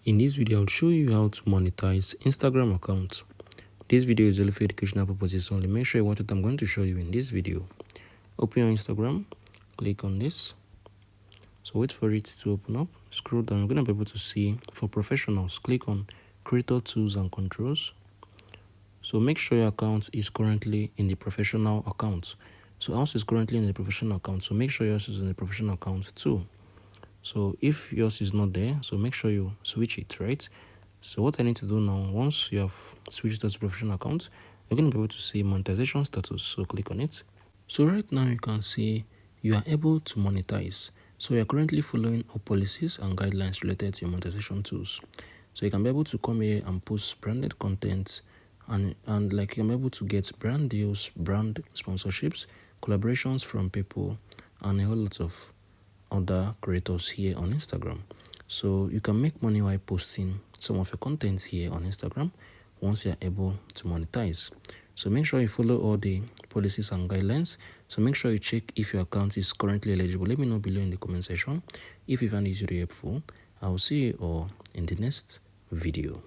In this video, I'll show you how to monetize Instagram account. This video is only for educational purposes only. Make sure you watch what I'm going to show you in this video. Open your Instagram, click on this. So wait for it to open up. Scroll down, you're going to be able to see for professionals. Click on Creator Tools and Controls. So make sure your account is currently in the professional account. So ours is currently in the professional account. So make sure yours is in the professional account too. So if yours is not there, so make sure you switch it, right? So what I need to do now, once you have switched to professional account, you're going to be able to see monetization status. So click on it. So right now you can see you are able to monetize. So you're currently following all policies and guidelines related to your monetization tools. So you can be able to come here and post branded content and like you're able to get brand deals, brand sponsorships, collaborations from people, and a whole lot of other creators here on Instagram. So you can make money while posting some of your content here on Instagram once you're able to monetize. So make sure you follow all the policies and guidelines. So make sure you check if your account is currently eligible. Let me know below in the comment section if you find this video helpful. I will see you all in the next video.